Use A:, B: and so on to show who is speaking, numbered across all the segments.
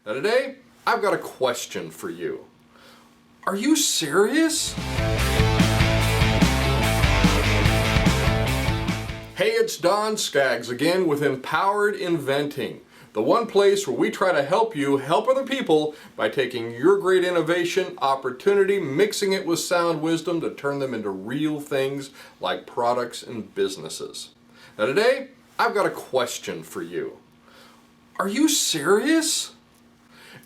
A: Now today, I've got a question for you. Are you serious? Hey, it's Don Skaggs again with Empowered Inventing, the one place where we try to help you help other people by taking your great innovation, opportunity, mixing it with sound wisdom to turn them into real things like products and businesses. Now today, I've got a question for you. Are you serious?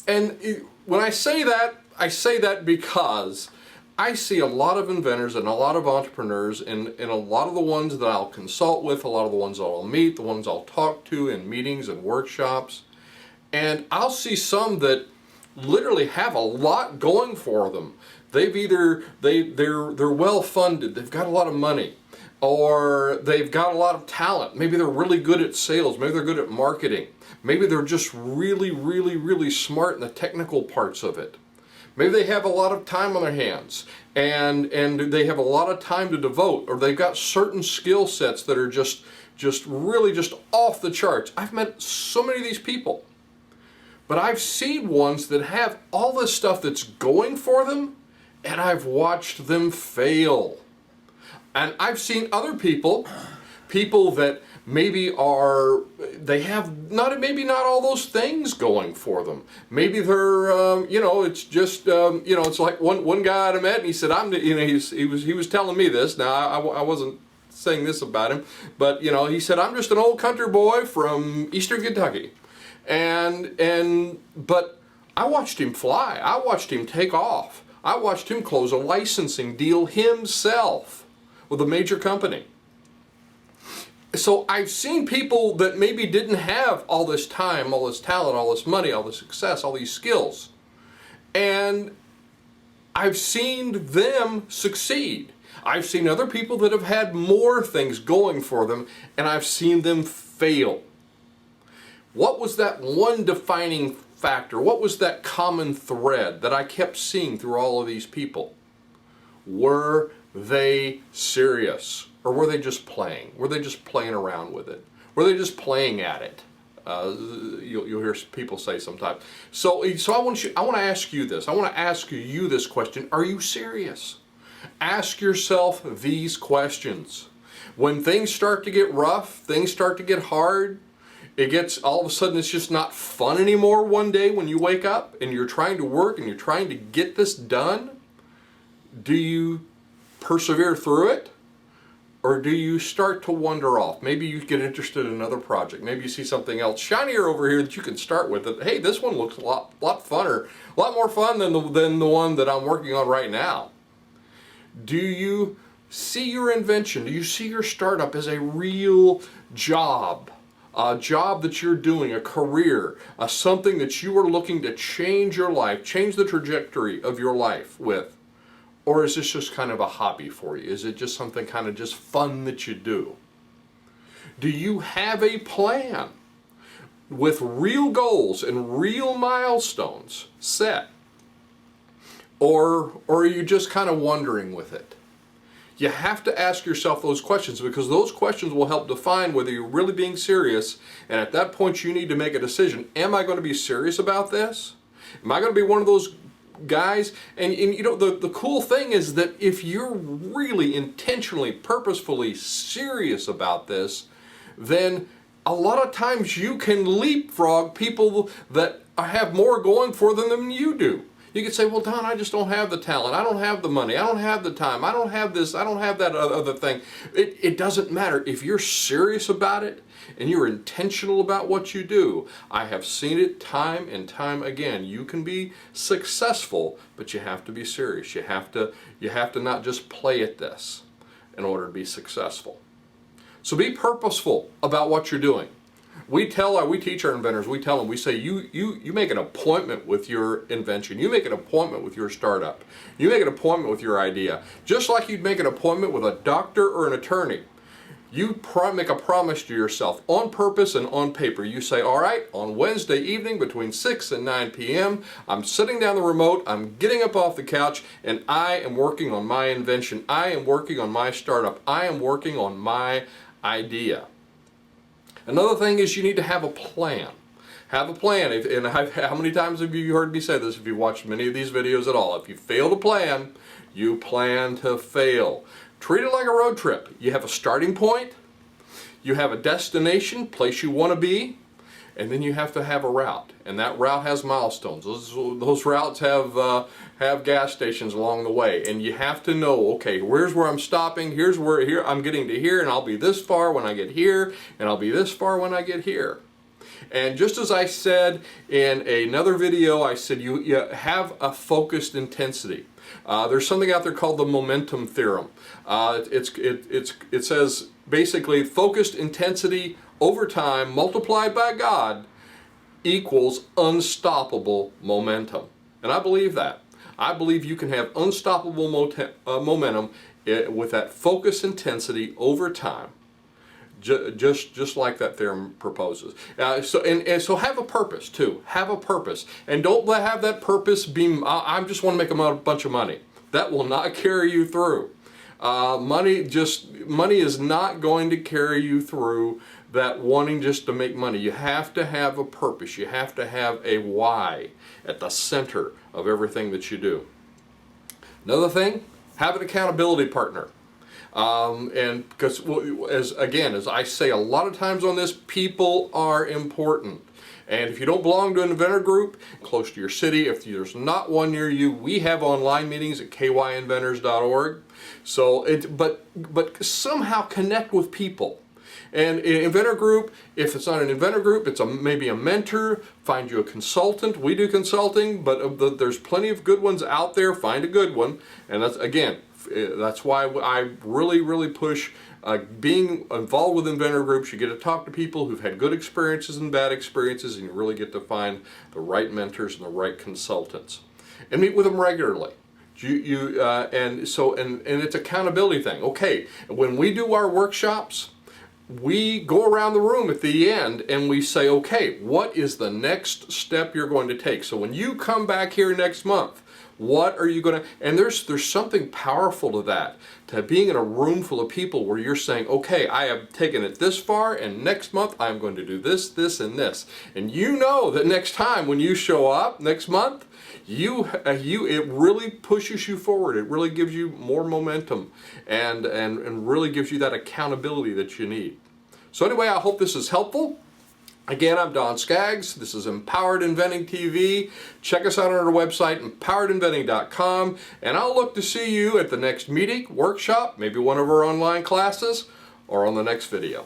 A: And when I say that because I see a lot of inventors and a lot of entrepreneurs and a lot of the ones that I'll consult with, a lot of the ones that I'll meet, the ones I'll talk to in meetings and workshops. And I'll see some that literally have a lot going for them. They're well funded, they've got a lot of money, or they've got a lot of talent. Maybe they're really good at sales, maybe they're good at marketing. Maybe they're just really smart in the technical parts of it. Maybe they have a lot of time on their hands and they have a lot of time to devote, or they've got certain skill sets that are just off the charts. I've met so many of these people, but I've seen ones that have all this stuff that's going for them, and I've watched them fail. And I've seen other people that maybe have not all those things going for them. Maybe they're, it's just, it's like one guy I met, and he said, he was telling me this. Now I wasn't saying this about him, but he said, I'm just an old country boy from Eastern Kentucky, but I watched him fly. I watched him take off. I watched him close a licensing deal himself with a major company. So I've seen people that maybe didn't have all this time, all this talent, all this money, all this success, all these skills. And I've seen them succeed. I've seen other people that have had more things going for them, and I've seen them fail. What was that one defining factor? What was that common thread that I kept seeing through all of these people? Were they serious? Or were they just playing? Were they just playing around with it? Were they just playing at it? You'll hear people say sometimes. So I want to ask you this. I want to ask you this question. Are you serious? Ask yourself these questions. When things start to get rough, things start to get hard, all of a sudden it's just not fun anymore one day when you wake up and you're trying to work and you're trying to get this done. Do you persevere through it? Or do you start to wander off? Maybe you get interested in another project. Maybe you see something else shinier over here that you can start with. That, hey, this one looks a lot funner, a lot more fun than the one that I'm working on right now. Do you see your invention? Do you see your startup as a real job? A job that you're doing, a career, something that you are looking to change your life, change the trajectory of your life with? Or is this just kind of a hobby for you? Is it just something kind of just fun that you do? Do you have a plan with real goals and real milestones set? Or are you just kind of wandering with it? You have to ask yourself those questions, because those questions will help define whether you're really being serious, and at that point you need to make a decision. Am I going to be serious about this? Am I going to be one of those guys? And the cool thing is that if you're really intentionally, purposefully serious about this, then a lot of times you can leapfrog people that have more going for them than you do. You could say, well, Don, I just don't have the talent, I don't have the money, I don't have the time, I don't have this, I don't have that other thing. It doesn't matter. If you're serious about it and you're intentional about what you do, I have seen it time and time again. You can be successful, but you have to be serious. You have to not just play at this in order to be successful. So be purposeful about what you're doing. We teach our inventors, we say, you make an appointment with your invention. You make an appointment with your startup. You make an appointment with your idea. Just like you'd make an appointment with a doctor or an attorney. You make a promise to yourself on purpose and on paper. You say, all right, on Wednesday evening between 6 and 9 p.m., I'm sitting down the remote, I'm getting up off the couch, and I am working on my invention. I am working on my startup. I am working on my idea. Another thing is you need to have a plan. Have a plan. How many times have you heard me say this if you watched many of these videos at all? If you fail to plan, you plan to fail. Treat it like a road trip. You have a starting point, you have a destination, place you want to be, and then you have to have a route, and that route has milestones. Those routes have gas stations along the way, and you have to know, okay, here's where I'm stopping, here I'm getting to here, and I'll be this far when I get here, and I'll be this far when I get here. And just as I said in another video, I said you have a focused intensity. There's something out there called the momentum theorem. It says basically focused intensity over time multiplied by God equals unstoppable momentum. And I believe that. I believe you can have unstoppable momentum with that focused intensity over time. Just like that theorem proposes. So have a purpose too. Have a purpose, and don't have that purpose be I just want to make a bunch of money. That will not carry you through. Money is not going to carry you through that wanting just to make money. You have to have a purpose. You have to have a why at the center of everything that you do. Another thing, have an accountability partner. And because, as I say a lot of times on this, people are important. And if you don't belong to an inventor group close to your city, if there's not one near you, we have online meetings at kyinventors.org. So, but somehow connect with people. And an inventor group, if it's not an inventor group, it's maybe a mentor. Find you a consultant. We do consulting, but there's plenty of good ones out there. Find a good one, and that's why I really push being involved with inventor groups. You get to talk to people who've had good experiences and bad experiences, and you really get to find the right mentors and the right consultants, and meet with them regularly. And it's accountability thing. Okay, when we do our workshops, we go around the room at the end and we say, okay, what is the next step you're going to take? So when you come back here next month, what are you going to, and there's something powerful to that, to being in a room full of people where you're saying, okay, I have taken it this far, and next month I'm going to do this, this, and this. And you know that next time when you show up next month, it really pushes you forward. It really gives you more momentum and really gives you that accountability that you need. So anyway, I hope this is helpful. Again, I'm Don Skaggs. This is Empowered Inventing TV. Check us out on our website, empoweredinventing.com, and I'll look to see you at the next meeting, workshop, maybe one of our online classes, or on the next video.